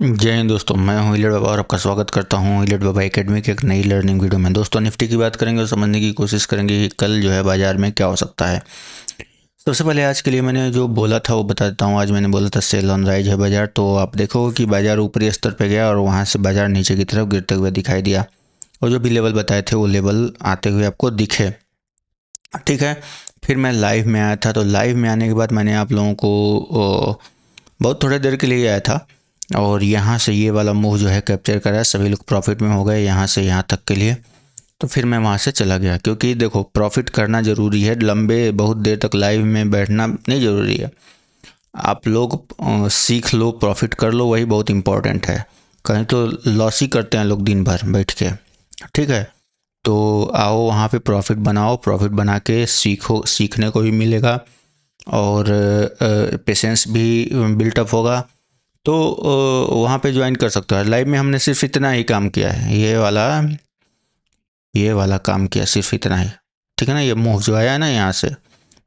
जय हिंद दोस्तों, मैं हूं इलियट बाबा और आपका स्वागत करता हूं इलियट बाबा एकेडमी की एक नई लर्निंग वीडियो में। दोस्तों, निफ्टी की बात करेंगे और समझने की कोशिश करेंगे कि कल जो है बाजार में क्या हो सकता है। सबसे पहले आज के लिए मैंने जो बोला था वो बता देता हूं। आज मैंने बोला था सेल ऑन राइज है बाजार, तो आप देखोगे कि बाजार ऊपरी स्तर पर गया और वहां से बाजार नीचे की तरफ गिरते हुए दिखाई दिया, और जो भी लेवल बताए थे वो लेवल आते हुए आपको दिखे। ठीक है, फिर मैं लाइव में आया था, तो लाइव में आने के बाद मैंने आप लोगों को बहुत थोड़ी देर के लिए आया था और यहाँ से ये वाला मूव जो है कैप्चर करा, सभी लोग प्रॉफिट में हो गए यहाँ से यहाँ तक के लिए। तो फिर मैं वहाँ से चला गया, क्योंकि देखो प्रॉफिट करना ज़रूरी है, लंबे बहुत देर तक लाइव में बैठना नहीं ज़रूरी है। आप लोग सीख लो, प्रॉफिट कर लो, वही बहुत इम्पोर्टेंट है। कहीं तो लॉस ही करते हैं लोग दिन भर बैठ के। ठीक है, तो आओ वहाँ पे प्रॉफिट बनाओ, प्रॉफिट बना के सीखो, सीखने को भी मिलेगा और पेशेंस भी बिल्टअप होगा। तो वहाँ पे ज्वाइन कर सकते हो। लाइव में हमने सिर्फ इतना ही काम किया है, ये वाला काम किया, सिर्फ इतना ही। ठीक है ना, ये मूव जो आया है ना, यहाँ से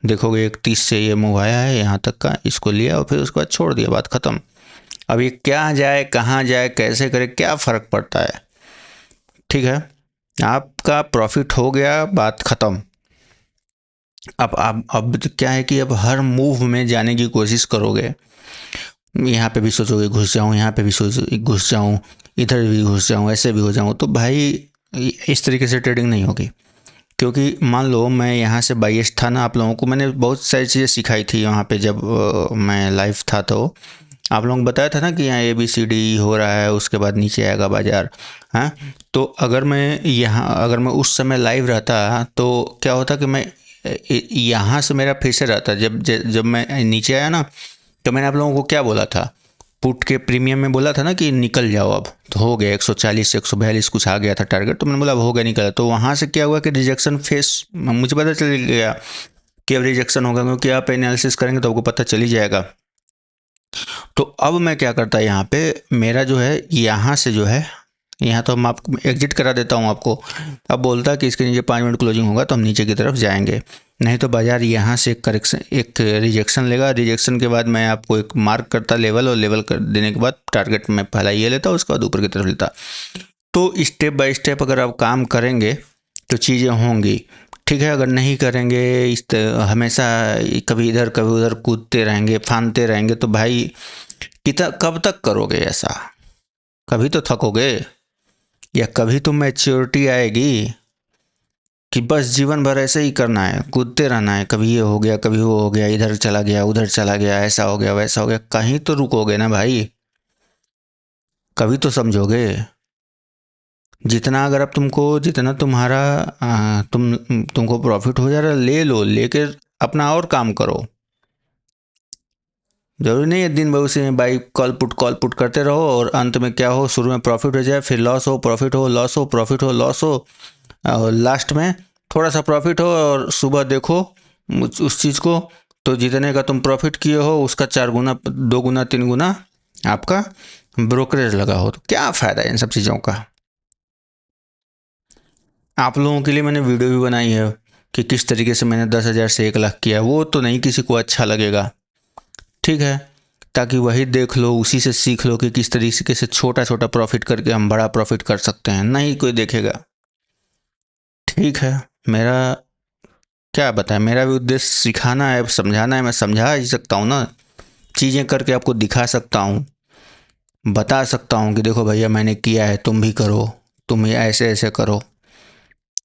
देखोगे 31 से ये मूव आया है यहाँ तक का, इसको लिया और फिर उसके बाद छोड़ दिया, बात ख़त्म। अब ये क्या जाए, कहाँ जाए, कैसे करे, क्या फ़र्क पड़ता है। ठीक है, आपका प्रॉफिट हो गया, बात ख़त्म। अब तो क्या है कि अब हर मूव में जाने की कोशिश करोगे, यहाँ पे भी सोचोगे घुस जाऊँ, यहाँ पे भी सोच घुस जाऊँ, इधर भी घुस जाऊँ, ऐसे भी हो जाऊँ, तो भाई इस तरीके से ट्रेडिंग नहीं होगी। क्योंकि मान लो मैं यहाँ से बाईस था ना, आप लोगों को मैंने बहुत सारी चीज़ें सिखाई थी वहाँ पे जब मैं लाइव था, तो आप लोगों को बताया था ना कि यहाँ ABCD हो रहा है, उसके बाद नीचे आएगा बाजार। हाँ, तो अगर मैं उस समय लाइव रहता तो क्या होता कि मैं यहाँ से मेरा फिर से रहता, जब मैं नीचे आया ना, तो मैंने आप लोगों को क्या बोला था, पुट के प्रीमियम में बोला था ना कि निकल जाओ। अब तो हो गया 140 से 142 कुछ आ गया था टारगेट, तो मैंने बोला अब हो गया, निकला। तो वहाँ से क्या हुआ कि रिजेक्शन फेस, मुझे पता चल गया कि अब रिजेक्शन होगा, क्योंकि आप एनालिसिस करेंगे तो आपको पता चल ही जाएगा। तो अब मैं क्या करता है, यहाँ पे मेरा जो है, यहाँ से जो है, यहाँ तो हम आपको एग्जिट करा देता हूँ आपको। अब बोलता है कि इसके नीचे 5 मिनट क्लोजिंग होगा तो हम नीचे की तरफ जाएंगे, नहीं तो बाजार यहाँ से एक रिजेक्शन लेगा। रिजेक्शन के बाद मैं आपको एक मार्क करता लेवल, और लेवल कर देने के बाद टारगेट में पहला ये लेता, उसके बाद ऊपर की तरफ लेता। तो स्टेप बाय स्टेप अगर आप काम करेंगे तो चीज़ें होंगी। ठीक है, अगर नहीं करेंगे, हमेशा कभी इधर कभी उधर कूदते रहेंगे, फांदते रहेंगे, तो भाई कितना कब तक करोगे ऐसा। कभी तो थकोगे, या कभी तो मैच्योरिटी आएगी कि बस जीवन भर ऐसे ही करना है, कूदते रहना है, कभी ये हो गया, कभी वो हो गया, इधर चला गया, उधर चला गया, ऐसा हो गया, वैसा हो गया। कहीं तो रुकोगे ना भाई, कभी तो समझोगे। जितना अगर अब जितना तुम्हारा तुमको प्रॉफिट हो जा रहा है, ले लो, लेकर अपना और काम करो। जरूरी नहीं है दिन भर उसी में बाई कॉल पुट करते रहो और अंत में क्या हो, शुरू में प्रॉफिट हो जाए, फिर लॉस हो, प्रॉफिट हो, लॉस हो, प्रॉफिट हो, लॉस हो, और लास्ट में थोड़ा सा प्रॉफिट हो और सुबह देखो उस चीज़ को, तो जितने का तुम प्रॉफिट किए हो उसका 4 गुना, 2 गुना, 3 गुना आपका ब्रोकरेज लगा हो। तो क्या फ़ायदा है इन सब चीज़ों का। आप लोगों के लिए मैंने वीडियो भी बनाई है कि किस तरीके से मैंने 10,000 से 1 लाख किया। वो तो नहीं किसी को अच्छा लगेगा, ठीक है, ताकि वही देख लो, उसी से सीख लो कि किस तरीके से छोटा छोटा प्रॉफिट करके हम बड़ा प्रॉफिट कर सकते हैं। नहीं कोई देखेगा। ठीक है, मेरा क्या बताएं, मेरा भी उद्देश्य सिखाना है, समझाना है। मैं समझा ही सकता हूँ ना, चीज़ें करके आपको दिखा सकता हूँ, बता सकता हूँ कि देखो भैया मैंने किया है, तुम भी करो, तुम ये ऐसे ऐसे करो।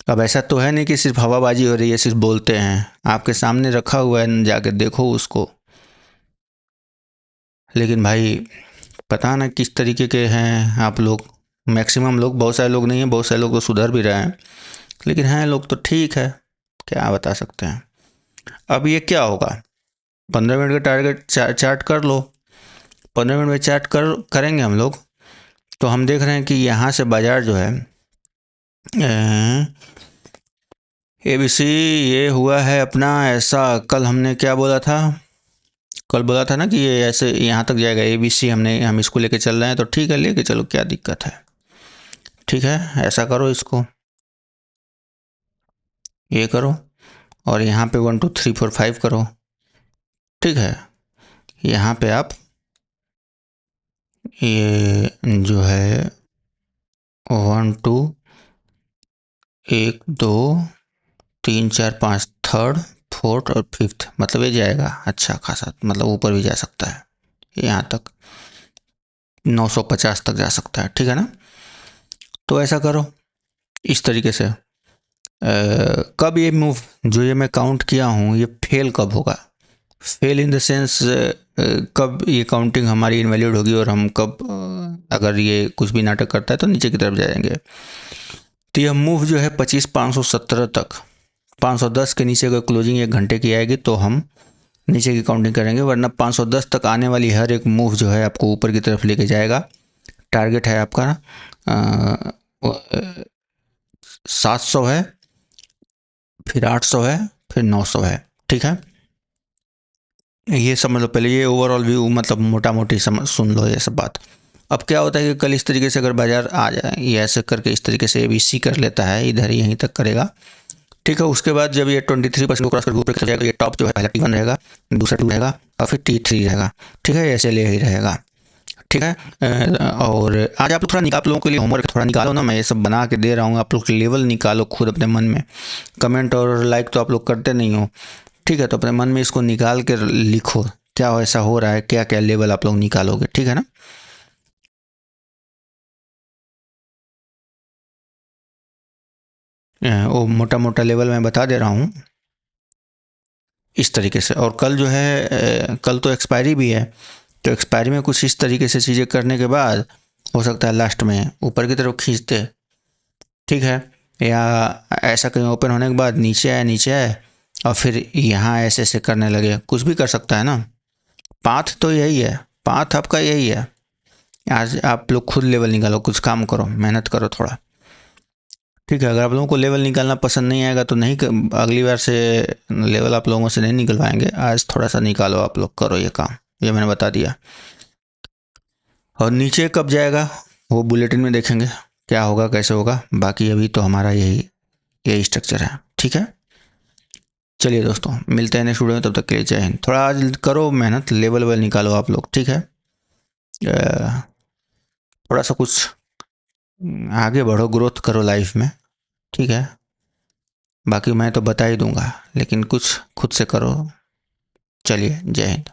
अब ऐसा तो है नहीं कि सिर्फ हवाबाजी हो रही है, सिर्फ बोलते हैं। आपके सामने रखा हुआ है, जाके देखो उसको। लेकिन भाई पता ना किस तरीके के हैं आप लोग। मैक्सिमम लोग, बहुत सारे लोग नहीं हैं, बहुत सारे लोग तो सुधर भी रहे हैं, लेकिन हैं लोग तो ठीक है, क्या बता सकते हैं। अब ये क्या होगा, 15 मिनट का टारगेट चार्ट कर लो। 15 मिनट में चार्ट करेंगे हम लोग, तो हम देख रहे हैं कि यहाँ से बाजार जो है ABC ये हुआ है अपना ऐसा। कल हमने क्या बोला था, कल बोला था ना कि ये ऐसे यहाँ तक जाएगा ABC, हम इसको लेके चल रहे हैं, तो ठीक है, लेके चलो, क्या दिक्कत है। ठीक है, ऐसा करो, इसको ये करो, और यहाँ पे 1 2 3 4 5 करो। ठीक है, यहाँ पे आप ये जो है 1 2 1 2 3 4 5 थर्ड फोर्थ और फिफ्थ, मतलब ये जाएगा अच्छा खासा, मतलब ऊपर भी जा सकता है, यहाँ तक 950 तक जा सकता है, ठीक है ना। तो ऐसा करो इस तरीके से। कब ये मूव जो ये मैं काउंट किया हूँ ये फेल कब होगा, फेल इन द सेंस कब ये काउंटिंग हमारी इनवैलिड होगी और हम कब अगर ये कुछ भी नाटक करता है तो नीचे की तरफ जाएंगे। तो यह मूव जो है 25,517 तक, 510 के नीचे अगर क्लोजिंग 1 घंटे की आएगी तो हम नीचे की काउंटिंग करेंगे, वरना 510 तक आने वाली हर एक मूव जो है आपको ऊपर की तरफ लेके जाएगा। टारगेट है आपका 700 है, फिर 800 है, फिर 900 है, ठीक है। ये समझ लो पहले, ये ओवरऑल व्यू मतलब मोटा मोटी समझ सुन लो ये सब बात। अब क्या होता है कि कल इस तरीके से अगर बाजार आ जाए, ये ऐसे करके इस तरीके से ABC कर लेता है, इधर ही यहीं तक करेगा, ठीक है। उसके बाद जब ये 23% को क्रॉस कर ऊपर चला जाएगा, ये टॉप जो है पहला T1 रहेगा, दूसरा 2 रहेगा और फिर T3 रहेगा, ठीक है, ऐसे ले ही रहेगा, ठीक है। और आज आप लोग थोड़ा आप लोगों के लिए होमवर्क थोड़ा निकालो ना, मैं ये सब बना के दे रहा हूँ, आप लोग लेवल निकालो खुद अपने मन में। कमेंट और लाइक तो आप लोग करते नहीं हो, ठीक है, तो अपने मन में इसको निकाल कर लिखो क्या ऐसा हो रहा है, क्या क्या लेवल आप लोग निकालोगे, ठीक है ना। वो मोटा मोटा लेवल मैं बता दे रहा हूँ इस तरीके से। और कल जो है कल तो एक्सपायरी भी है, तो एक्सपायरी में कुछ इस तरीके से चीज़ें करने के बाद हो सकता है लास्ट में ऊपर की तरफ खींचते, ठीक है, या ऐसा कहीं ओपन होने के बाद नीचे आए और फिर यहाँ ऐसे ऐसे करने लगे, कुछ भी कर सकता है ना। पाथ तो यही है, पाथ आपका यही है। आज आप लोग खुद लेवल निकालो, कुछ काम करो, मेहनत करो थोड़ा, ठीक है। अगर आप लोगों को लेवल निकालना पसंद नहीं आएगा तो नहीं अगली बार से लेवल आप लोगों से नहीं निकलवाएंगे, आज थोड़ा सा निकालो, आप लोग करो ये काम, ये मैंने बता दिया। और नीचे कब जाएगा वो बुलेटिन में देखेंगे क्या होगा कैसे होगा, बाकी अभी तो हमारा यही यही स्ट्रक्चर है, ठीक है। चलिए दोस्तों, मिलते हैं नेक्स्ट वीडियो में, तब तक के लिए जय हिंद। थोड़ा आज करो मेहनत, लेवल वेल निकालो आप लोग, ठीक है। थोड़ा सा कुछ आगे बढ़ो, ग्रोथ करो लाइफ में, ठीक है। बाकी मैं तो बता ही दूंगा, लेकिन कुछ खुद से करो। चलिए, जय हिंद।